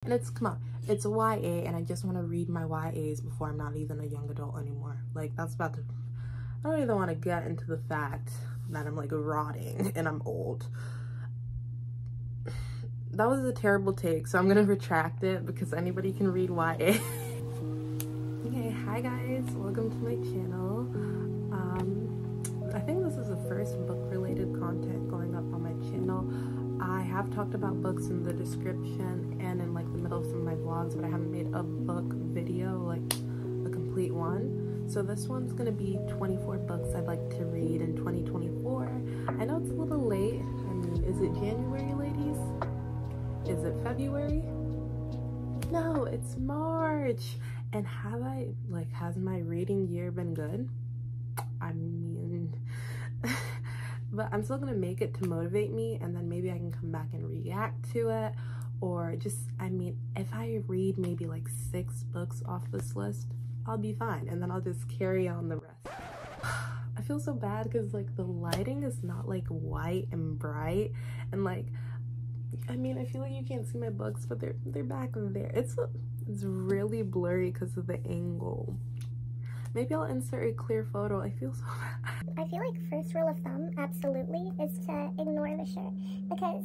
And it's, come on, it's a YA, and I just want to read my YAs before I'm not even a young adult anymore. Like, that's about to, I don't even want to get into the fact that I'm like rotting and I'm old. That was a terrible take, so I'm gonna retract it because anybody can read YA. Okay, hi guys, welcome to my channel. I think this is the first book-related content going up on my channel. I have talked about books in the description and in like the middle of some of my vlogs, but I haven't made a book video, like a complete one. So this one's gonna be 24 books I'd like to read in 2024. I know it's a little late. I mean, is it January, ladies? Is it February? No, it's March. And has my reading year been good? I mean, but I'm still gonna make it to motivate me, and then maybe I can come back and react to it, or just, I mean, if I read maybe like 6 books off this list, I'll be fine, and then I'll just carry on the rest. I feel so bad because like the lighting is not like white and bright, and like, I mean, I feel like you can't see my books, but they're back there. It's really blurry because of the angle. Maybe I'll insert a clear photo. I feel so bad. I feel like first rule of thumb, absolutely, is to ignore the shirt. Because,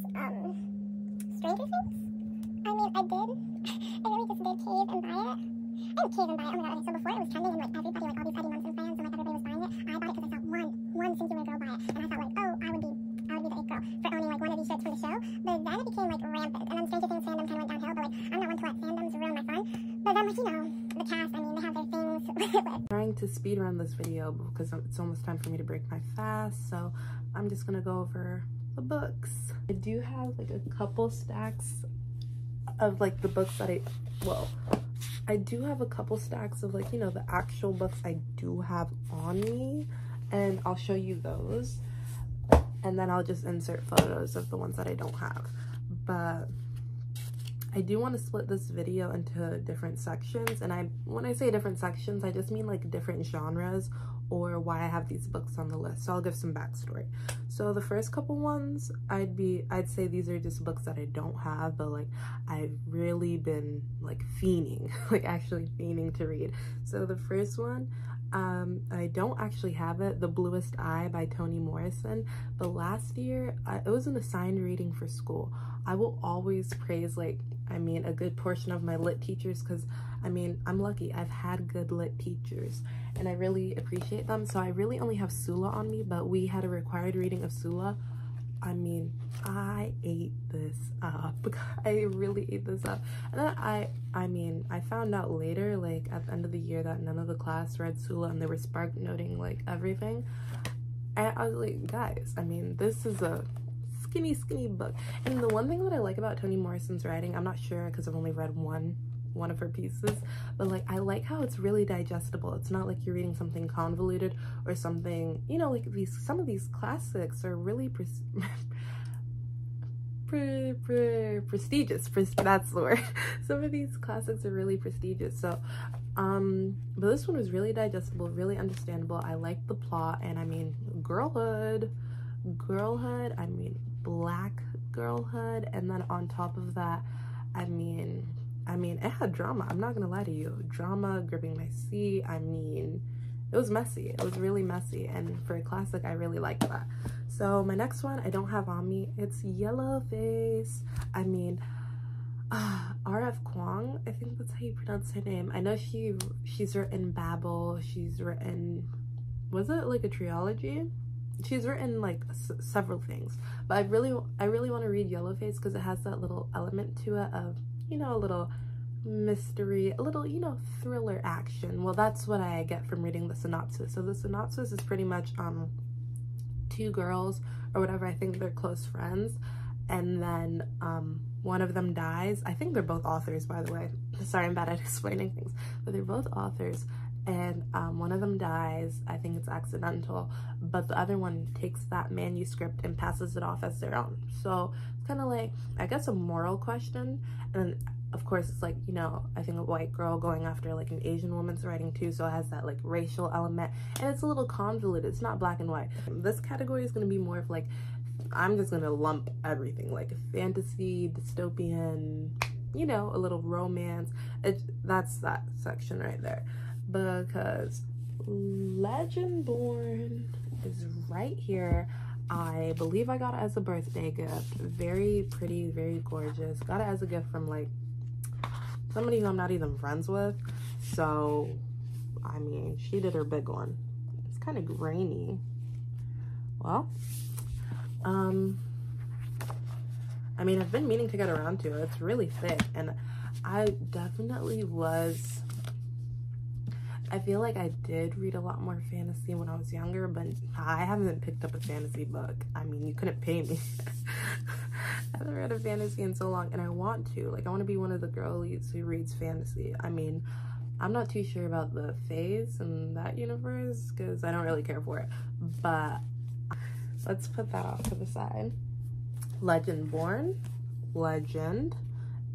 Stranger Things? I mean, I really just did cave and buy it. I didn't cave and buy it, oh my god, okay, so before it was trending and like everybody, like all these Eddie Munson fans and like everybody was buying it, I bought it because I saw one singular girl buy it. And I thought like, oh, I would be the it girl for owning like one of these shirts for the show. But then it became like rampant, and then Stranger Things fandom kind of went downhill, but like I'm not one to let fandoms ruin my fun. But then like, you know, the cast, I mean, they have their things. I'm trying to speed run this video because it's almost time for me to break my fast, so I'm just gonna go over the books. I do have like a couple stacks of like the books that I do have a couple stacks of like, you know, the actual books I do have on me, and I'll show you those. And then I'll just insert photos of the ones that I don't have. But I do want to split this video into different sections. And when I say different sections, I just mean like different genres or why I have these books on the list. So I'll give some backstory. So the first couple ones, I'd say these are just books that I don't have, but like I've really been like fiending, like actually fiending to read. So the first one, I don't actually have it, The Bluest Eye by Toni Morrison, but last year it was an assigned reading for school. I will always praise, like, I mean, a good portion of my lit teachers, because I mean, I'm lucky. I've had good lit teachers and I really appreciate them. So I really only have Sula on me, but we had a required reading of Sula. I mean, I ate this up. I really ate this up. And then I found out later, like at the end of the year, that none of the class read Sula and they were spark noting like everything. And I was like, guys, I mean, this is a skinny book. And the one thing that I like about Toni Morrison's writing, I'm not sure because I've only read one of her pieces, but like I like how it's really digestible. It's not like you're reading something convoluted or something, you know, like some of these classics are really prestigious. That's the word. Some of these classics are really prestigious. So but this one was really digestible, really understandable. I like the plot, and I mean, girlhood, I mean, black girlhood, and then on top of that, I mean it had drama. I'm not gonna lie to you, drama gripping my seat. I mean, it was messy. It was really messy, and for a classic, I really like that. So my next one I don't have on me. It's Yellowface. I mean, R.F. Kuang, I think that's how you pronounce her name. I know she's written Babel. She's written, was it like a trilogy? She's written like several things, but I really want to read Yellowface because it has that little element to it of, you know, a little mystery, a little, you know, thriller action. Well, that's what I get from reading the synopsis. So the synopsis is pretty much 2 girls or whatever, I think they're close friends, and then one of them dies. I think they're both authors, by the way. Sorry, I'm bad at explaining things, but they're both authors. And one of them dies. I think it's accidental, but the other one takes that manuscript and passes it off as their own. So it's kind of like, I guess, a moral question. And of course, it's like, you know, I think a white girl going after like an Asian woman's writing too, so it has that like racial element, and it's a little convoluted. It's not black and white. This category is going to be more of like, I'm just going to lump everything, like fantasy, dystopian, you know, a little romance. That's that section right there, because Legendborn is right here. I believe I got it as a birthday gift. Very pretty, very gorgeous. Got it as a gift from like somebody who I'm not even friends with. So, I mean, she did her big one. It's kind of grainy. Well, I mean, I've been meaning to get around to it. It's really thick, and I definitely was, I feel like I did read a lot more fantasy when I was younger, but I haven't picked up a fantasy book. I mean, you couldn't pay me. I haven't read a fantasy in so long, and I want to. Like, I want to be one of the girlies who reads fantasy. I mean, I'm not too sure about the fays in that universe, because I don't really care for it. But let's put that off to the side. Legendborn, Legend,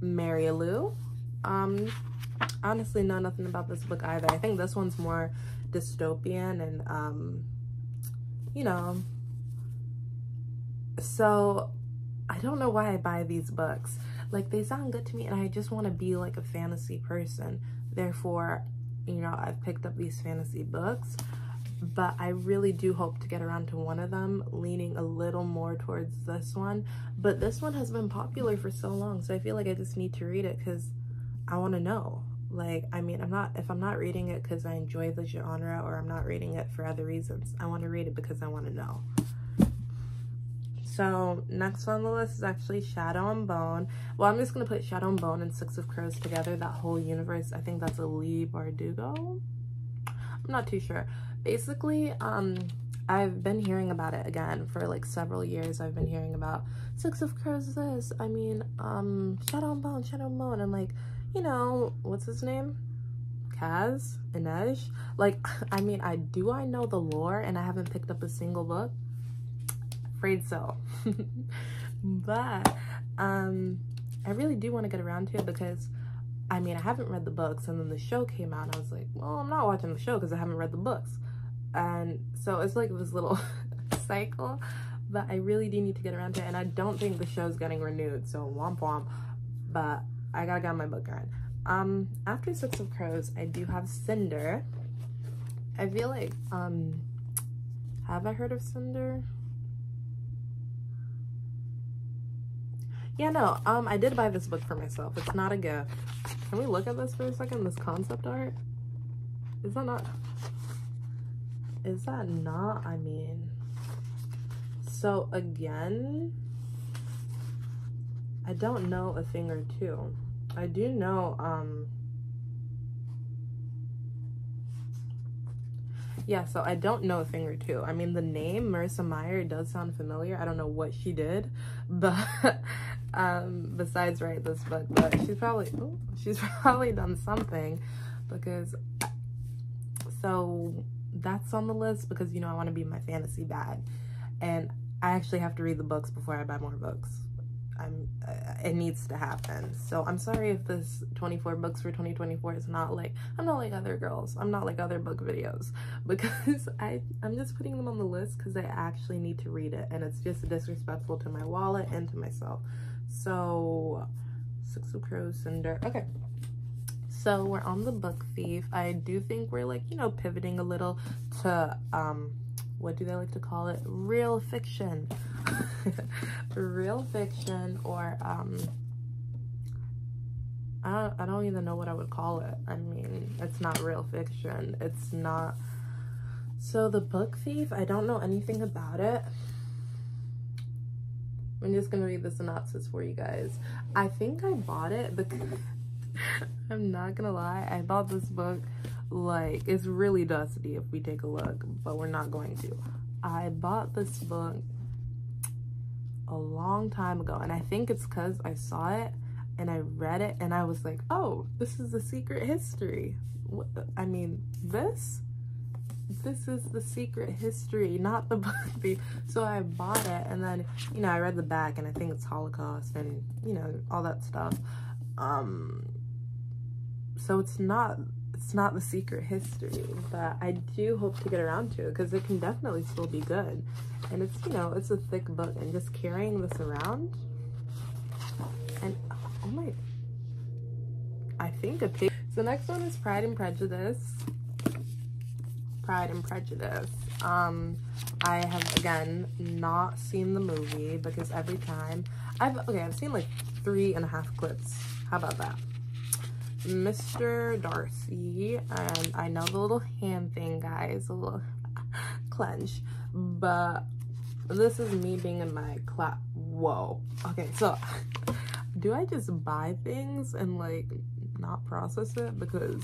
𝒷𝓊𝓈𝒾𝓃𝓆𝓊𝒾𝓃𝓄𝓈. Honestly know nothing about this book either. I think this one's more dystopian and you know, so I don't know why I buy these books. Like, they sound good to me, and I just want to be like a fantasy person. Therefore, you know, I've picked up these fantasy books, but I really do hope to get around to one of them, leaning a little more towards this one. But this one has been popular for so long, so I feel like I just need to read it because I want to know. Like, I mean, if I'm not reading it because I enjoy the genre, or I'm not reading it for other reasons, I want to read it because I want to know. So next on the list is actually Shadow and Bone. Well, I'm just gonna put Shadow and Bone and Six of Crows together, that whole universe. I think that's a Leigh Bardugo. I'm not too sure. Basically, I've been hearing about it again for like several years. I've been hearing about Six of Crows this, I mean, Shadow and Bone, and like, you know, what's his name? Kaz? Inej? Like, I mean, I know the lore, and I haven't picked up a single book. Afraid so. But, I really do want to get around to it because, I mean, I haven't read the books, and then the show came out, and I was like, well, I'm not watching the show because I haven't read the books. And so it's like this little cycle, but I really do need to get around to it, and I don't think the show's getting renewed, so womp womp, but I gotta get my book on. After Six of Crows, I do have Cinder. I feel like, have I heard of Cinder? Yeah, no, I did buy this book for myself. It's not a gift. Can we look at this for a second, this concept art? Is that not, I mean, so again, I don't know a thing or two. I do know, yeah, so I don't know a thing or two. I mean, the name Marissa Meyer does sound familiar. I don't know what she did, but besides write this book, but she's probably done something, because so that's on the list because, you know, I want to be my fantasy bag, and I actually have to read the books before I buy more books. It needs to happen. So I'm sorry if this 24 books for 2024 is not like, I'm not like other girls, I'm not like other book videos, because I'm just putting them on the list because I actually need to read it, and it's just disrespectful to my wallet and to myself. So Six of Crows, Cinder. Okay, so we're on the book thief. I do think we're, like, you know, pivoting a little to what do they like to call it, real fiction. Real fiction, or I don't even know what I would call it. I mean, it's not real fiction, it's not. So the book thief, I don't know anything about it. I'm just gonna read the synopsis for you guys. I think I bought it because I'm not gonna lie, I bought this book, like, it's really dusty if we take a look, but we're not going to. I bought this book a long time ago, and I think it's because I saw it and I read it and I was like, oh, this is the secret history. I mean, this is the secret history, not the book thief. So I bought it, and then, you know, I read the back, and I think it's Holocaust and, you know, all that stuff. So it's not the secret history, but I do hope to get around to it because it can definitely still be good. And it's, you know, it's a thick book, and just carrying this around, and oh my, I think a page. So next one is Pride and Prejudice. Pride and Prejudice. I have, again, not seen the movie because every time I've seen like 3.5 clips. How about that? Mr. Darcy, and I know the little hand thing, guys, a little clench, but this is me being in my class. Whoa. Okay, so do I just buy things and like not process it because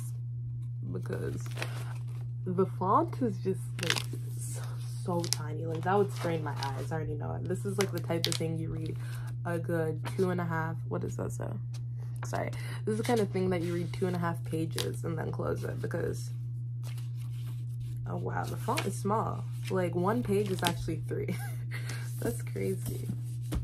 the font is just like so tiny? Like that would strain my eyes. I already know it. This is like the type of thing you read a good 2.5, what does that say? Sorry, this is the kind of thing that you read 2.5 pages and then close it because, oh wow, the font is small. Like 1 page is actually 3. That's crazy.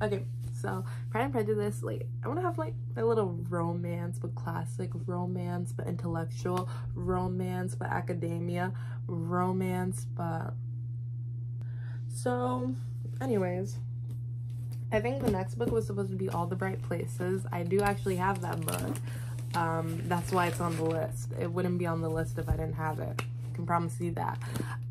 Okay, so Pride and Prejudice, like I want to have like a little romance, but classic romance, but intellectual romance, but academia romance, but so anyways, I think the next book was supposed to be All the Bright Places. I do actually have that book. That's why it's on the list. It wouldn't be on the list if I didn't have it. I can promise you that.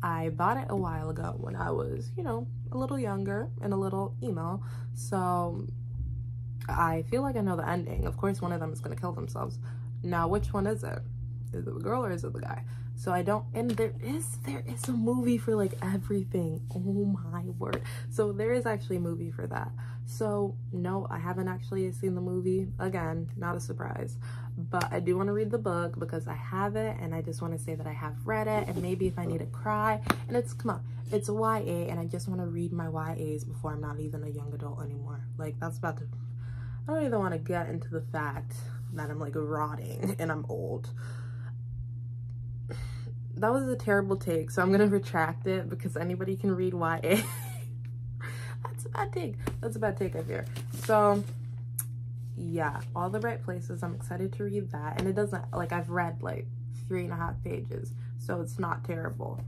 I bought it a while ago when I was, you know, a little younger and a little emo. So I feel like I know the ending. Of course, one of them is going to kill themselves. Now, which one is it? Is it the girl or is it the guy? So I don't, and there is a movie for like everything. Oh my word. So there is actually a movie for that. So no, I haven't actually seen the movie. Again, not a surprise, but I do want to read the book because I have it, and I just want to say that I have read it, and maybe if I need to cry, and it's, come on, it's a YA, and I just want to read my YAs before I'm not even a young adult anymore. Like that's about to, I don't even want to get into the fact that I'm like rotting and I'm old. That was a terrible take, so I'm gonna retract it because anybody can read YA. That's a bad take. That's a bad take, I fear. So yeah, All the Right Places, I'm excited to read that, and it doesn't, like, I've read like 3.5 pages, so it's not terrible.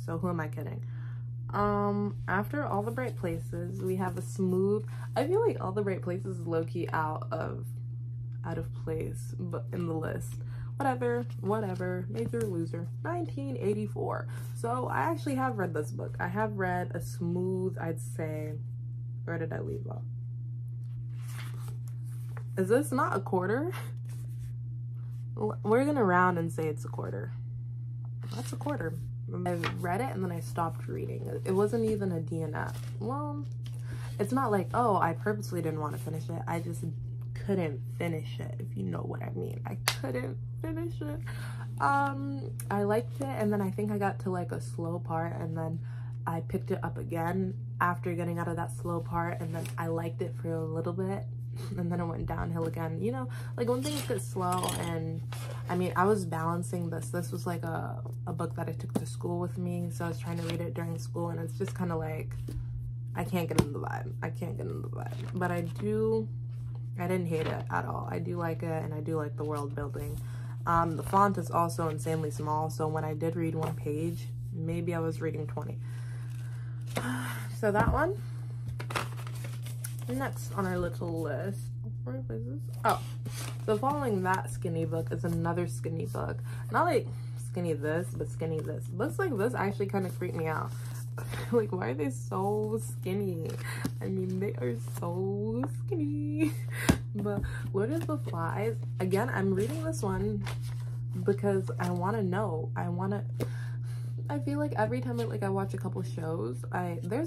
So who am I kidding? After All the Bright Places, we have a smooth, I feel like All the Bright Places is low-key out of place, but in the list. Whatever, major loser. 1984. So I actually have read this book. I have read a smooth, I'd say, where did I leave off? Is this not a quarter? We're gonna round and say it's a quarter. That's a quarter. I read it and then I stopped reading. It wasn't even a DNF. Well, it's not like, oh, I purposely didn't want to finish it. I just couldn't finish it, if you know what I mean. I couldn't finish it. I liked it, and then I think I got to like a slow part, and then I picked it up again after getting out of that slow part, and then I liked it for a little bit, and then it went downhill again. You know, like when things get slow, and I mean, I was balancing this. This was like a book that I took to school with me, so I was trying to read it during school, and it's just kind of like, I can't get into the vibe. I can't get into the vibe. But I didn't hate it at all. I do like it, and I do like the world building. The font is also insanely small, so when I did read 1 page, maybe I was reading 20. So that one. Next on our little list, where is this? Oh, so following that skinny book is another skinny book. Not like skinny this, but skinny this. Books like this actually kind of freak me out. Like, why are they so skinny? I mean, they are so skinny. But Lord of the Flies, again, I'm reading this one because I want to know. I feel like every time I watch a couple shows, they're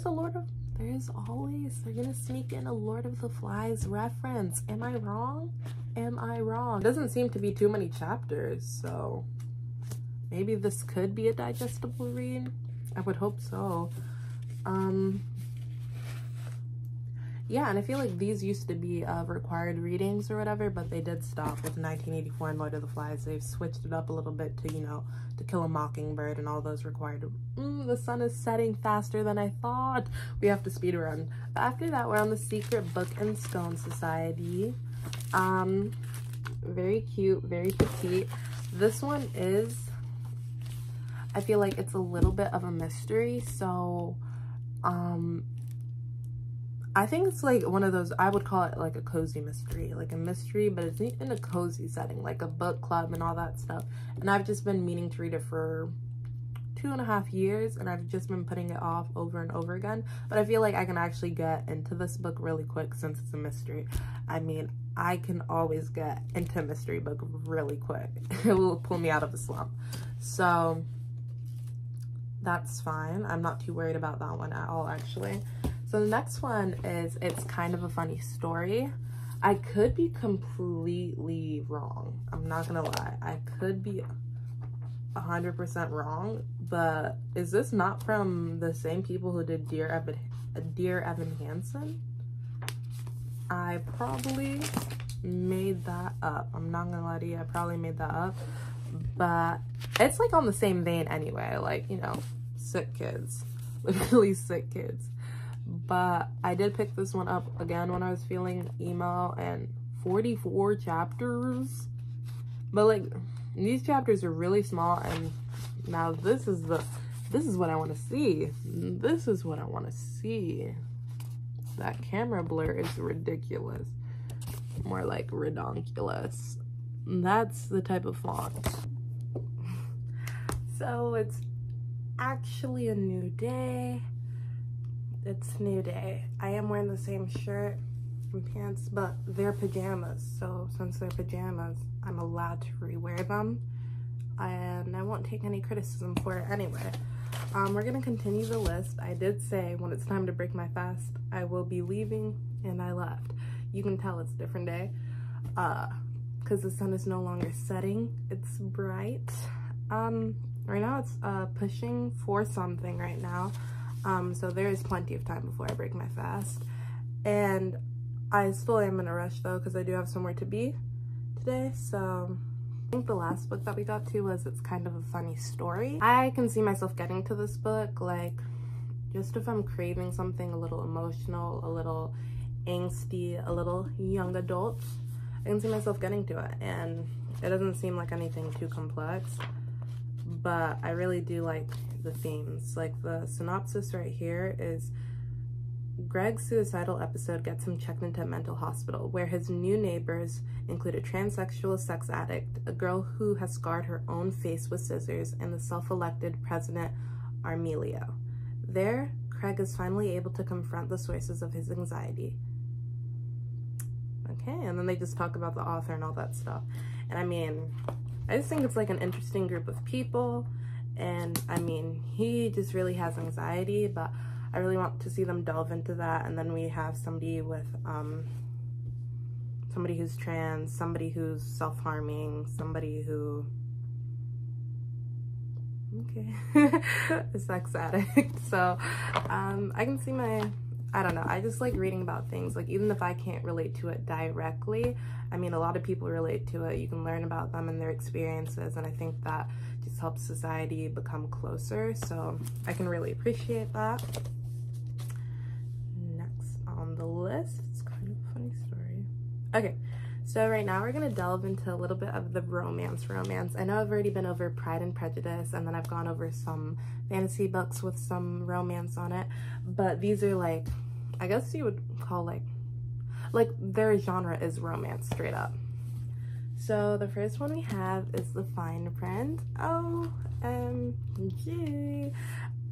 gonna sneak in a Lord of the Flies reference. Am I wrong? It doesn't seem to be too many chapters, so maybe this could be a digestible read. I would hope so. Yeah, and I feel like these used to be required readings or whatever, but they did stop with 1984 and Lord of the Flies. They've switched it up a little bit to, you know, To Kill a Mockingbird and all those required. The sun is setting faster than I thought. We have to speed run. After that, we're on the Secret Book and Stone Society. Very cute, very petite. This one is, I feel like it's a little bit of a mystery, so I think it's like one of those, I would call it like a cozy mystery, like a mystery, but it's in a cozy setting, like a book club and all that stuff. And I've just been meaning to read it for 2.5 years, and I've just been putting it off over and over again. But I feel like I can actually get into this book really quick since it's a mystery. I mean, I can always get into a mystery book really quick. It will pull me out of the slump. So that's fine. I'm not too worried about that one at all, actually. So the next one is, it's kind of a funny story. I could be completely wrong. I'm not gonna lie. I could be 100% wrong, but is this not from the same people who did Dear Evan Hansen? I probably made that up. I'm not gonna lie to you. I probably made that up, but it's like on the same vein anyway. Like, you know, sick kids, literally sick kids. But I did pick this one up again when I was feeling emo, and 44 chapters. But like, these chapters are really small, and now this is what I want to see. This is what I want to see. That camera blur is ridiculous. More like redonkulous. That's the type of font. So it's actually a new day. It's a new day. I am wearing the same shirt and pants, but they're pajamas. So since they're pajamas, I'm allowed to rewear them, and I won't take any criticism for it anyway. We're gonna continue the list. I did say when it's time to break my fast, I will be leaving, and I left. You can tell it's a different day, because the sun is no longer setting. It's bright. Right now it's pushing 4 something right now. So there is plenty of time before I break my fast. And I still am in a rush though, because I do have somewhere to be today. So I think the last book that we got to was It's Kind of a Funny Story. I can see myself getting to this book, like, just if I'm craving something a little emotional, a little angsty, a little young adult, I can see myself getting to it. And it doesn't seem like anything too complex, but I really do like the themes. Like, the synopsis right here is, Greg's suicidal episode gets him checked into a mental hospital, where his new neighbors include a transsexual sex addict, a girl who has scarred her own face with scissors, and the self-elected President Armelio. There, Craig is finally able to confront the sources of his anxiety. Okay, and then they just talk about the author and all that stuff. And I mean, I just think it's like an interesting group of people. And I mean, he just really has anxiety, but I really want to see them delve into that. And then we have somebody with somebody who's trans, somebody who's self-harming, somebody who, okay, a sex addict. So I can see I don't know, I just like reading about things, like, even if I can't relate to it directly, I mean, a lot of people relate to it. You can learn about them and their experiences, and I think that just helps society become closer, so I can really appreciate that. Next on the list, It's Kind of a Funny Story. Okay, so right now we're gonna delve into a little bit of the romance. I know I've already been over Pride and Prejudice, and then I've gone over some fantasy books with some romance on it, but these are like, I guess you would call like their genre is romance, straight up. So the first one we have is The Fine Print. OMG.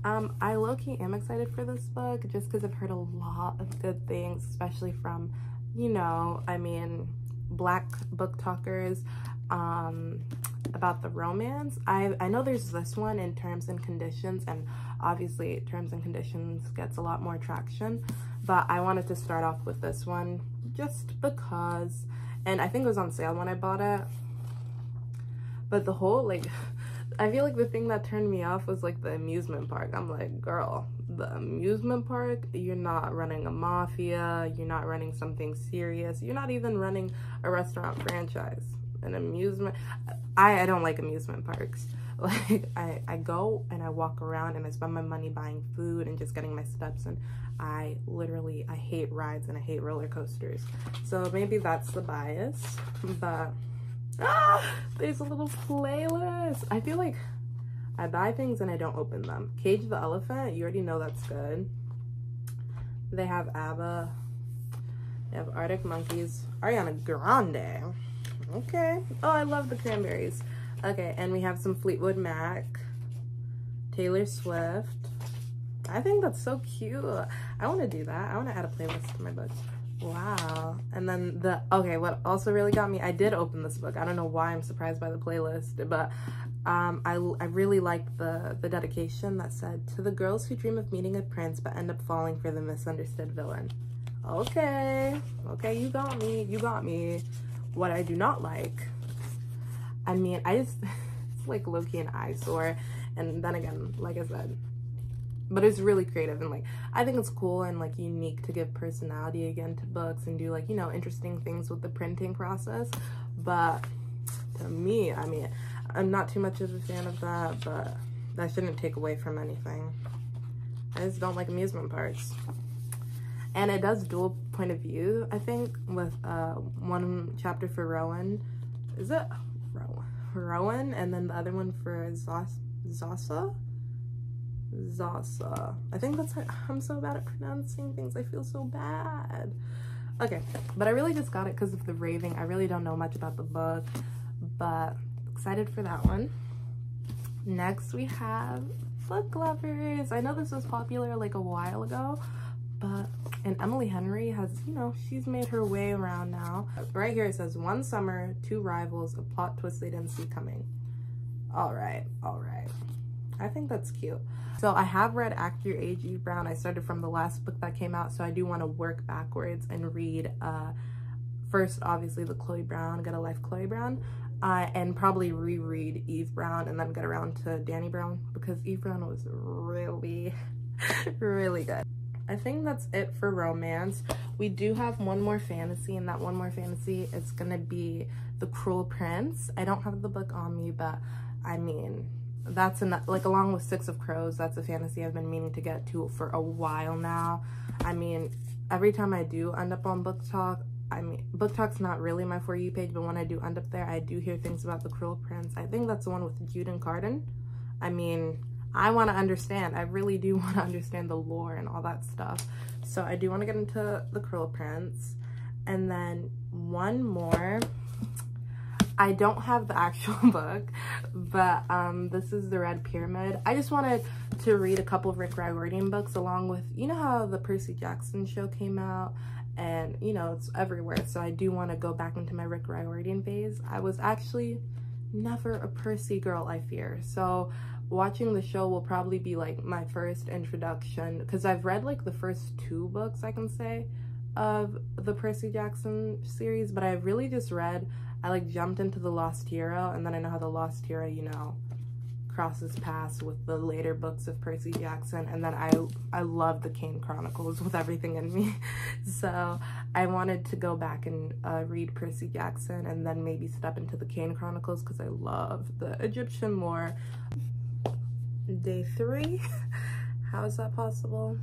I low-key am excited for this book just because I've heard a lot of good things, especially from, you know, I mean, Black book talkers, about the romance. I know there's this one in Terms and Conditions, and obviously Terms and Conditions gets a lot more traction, but I wanted to start off with this one just because, and I think it was on sale when I bought it. But the whole, like, I feel like the thing that turned me off was like the amusement park. I'm like, girl, the amusement park, you're not running a mafia, you're not running something serious, you're not even running a restaurant franchise. An amusement, I don't like amusement parks. Like, I go and I walk around and I spend my money buying food and just getting my steps in. I hate rides and I hate roller coasters. So maybe that's the bias, but there's a little playlist. I feel like I buy things and I don't open them. Cage the Elephant, you already know that's good. They have ABBA. They have Arctic Monkeys. Ariana Grande. Okay. Oh, I love the Cranberries. Okay, and we have some Fleetwood Mac. Taylor Swift. I think that's so cute. I want to do that. I want to add a playlist to my books. Wow. And then okay, what also really got me, I did open this book. I don't know why I'm surprised by the playlist, but I really liked the dedication that said, "To the girls who dream of meeting a prince but end up falling for the misunderstood villain." Okay, you got me. What I do not like, I mean, it's like low-key an eyesore, and then again, like I said, but it's really creative, and like I think it's cool and like unique to give personality again to books and do like, you know, interesting things with the printing process. But to me, I mean, I'm not too much of a fan of that, but that shouldn't take away from anything. I just don't like amusement parks. And it does dual point of view, I think, with one chapter for Rowan. Is it Rowan? And then the other one for Zasa? I think that's how, I'm so bad at pronouncing things. I feel so bad. Okay, but I really just got it because of the raving. I really don't know much about the book, but excited for that one. Next we have Book Lovers. I know this was popular like a while ago, and Emily Henry has, you know, she's made her way around now. Right here it says, "One summer, two rivals, a plot twist they didn't see coming." All right. I think that's cute. So I have read Act Your Age, Eve Brown. I started from the last book that came out, so I do want to work backwards and read first, obviously, the Chloe Brown, Get a Life Chloe Brown, and probably reread Eve Brown and then get around to Dani Brown, because Eve Brown was really, really good. I think that's it for romance. We do have one more fantasy, and that one more fantasy is gonna be The Cruel Prince. I don't have the book on me, but I mean, that's enough. Like, along with Six of Crows, that's a fantasy I've been meaning to get to for a while now. I mean, every time I do end up on Book Talk, I mean, Book Talk's not really my For You page, but when I do end up there, I do hear things about The Cruel Prince. I think that's the one with Jude and Carden. I mean, I want to understand. I really do want to understand the lore and all that stuff. So I do want to get into The Cruel Prince. And then one more. I don't have the actual book, but this is The Red Pyramid. I just wanted to read a couple of Rick Riordan books, along with, you know how the Percy Jackson show came out, and you know, it's everywhere. So I do want to go back into my Rick Riordan phase. I was actually never a Percy girl, I fear. So watching the show will probably be like my first introduction, because I've read like the first two books, I can say, of the Percy Jackson series, but I really just read, I like jumped into The Lost Hero, and then I know how The Lost Hero, you know, crosses paths with the later books of Percy Jackson, and then I love the Kane Chronicles with everything in me. So I wanted to go back and read Percy Jackson, and then maybe step into the Kane Chronicles, because I love the Egyptian lore. Day 3. How is that possible?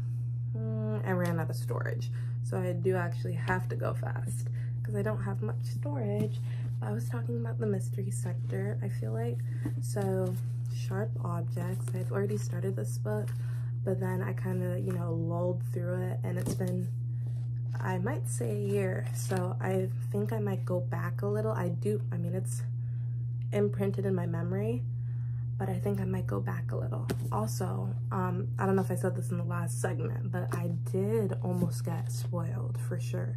I ran out of storage, so I do actually have to go fast because I don't have much storage. I was talking about the mystery sector, I feel like. So Sharp Objects, I've already started this book, but then I kind of, you know, lulled through it, and it's been, I might say, a year. So I think I might go back a little. I mean, it's imprinted in my memory, but I think I might go back a little. Also, I don't know if I said this in the last segment, but I did almost get spoiled, for sure.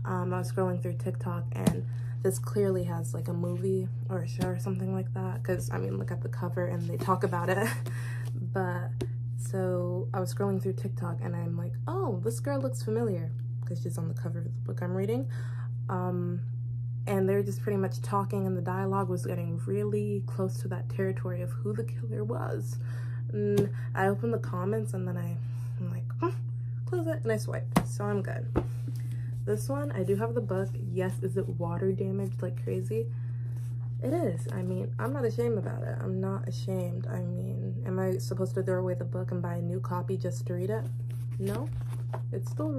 I was scrolling through TikTok, and this clearly has like a movie or a show or something like that, because I mean, look at the cover and they talk about it. But so I was scrolling through TikTok, and I'm like, oh, this girl looks familiar, because she's on the cover of the book I'm reading. And they're just pretty much talking, and the dialogue was getting really close to that territory of who the killer was. And I opened the comments, and then I'm like, close it, and I swiped, so I'm good. This one, I do have the book. Yes, is it water damaged like crazy? It is. I mean, I'm not ashamed about it. I'm not ashamed. I mean, am I supposed to throw away the book and buy a new copy just to read it? No, it's still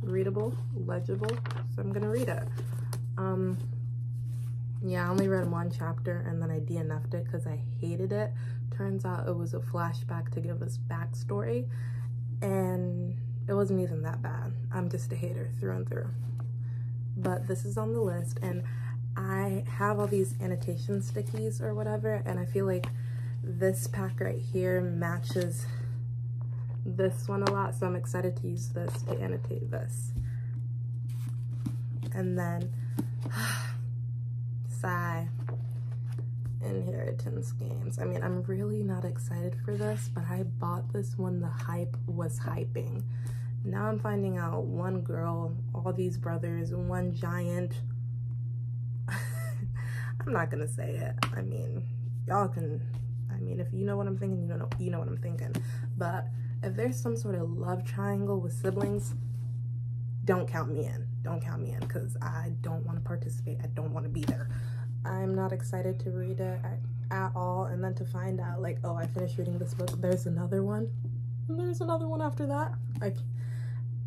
readable, legible, so I'm gonna read it. Yeah, I only read one chapter, and then I DNF'd it because I hated it. Turns out it was a flashback to give us backstory, and It wasn't even that bad. I'm just a hater through and through. But this is on the list, and I have all these annotation stickies or whatever, and I feel like this pack right here matches this one a lot, so I'm excited to use this to annotate this. And then sigh, inheritance games. I mean, I'm really not excited for this, but I bought this when the hype was hyping. Now I'm finding out one girl, all these brothers, one giant. I'm not gonna say it. I mean, y'all can, I mean, if you know what I'm thinking, you know what I'm thinking. But if there's some sort of love triangle with siblings, don't count me in. Don't count me in, because I don't want to participate. I don't want to be there. I'm not excited to read it at all. And then to find out, like, oh, I finished reading this book, there's another one, and there's another one after that.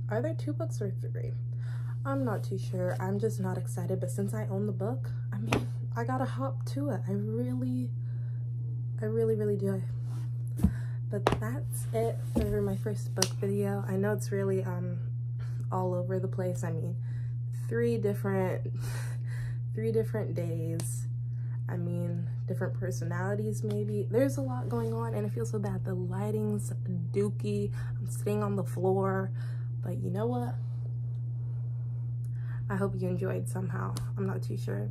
Are there 2 books or 3? I'm not too sure. I'm just not excited. But since I own the book, I mean, I gotta hop to it. I really do. But that's it for my first book video. I know it's really all over the place. I mean, 3 different days. I mean, different personalities maybe. There's a lot going on, and I feel so bad. The lighting's dookie. I'm sitting on the floor. But you know what? I hope you enjoyed somehow. I'm not too sure.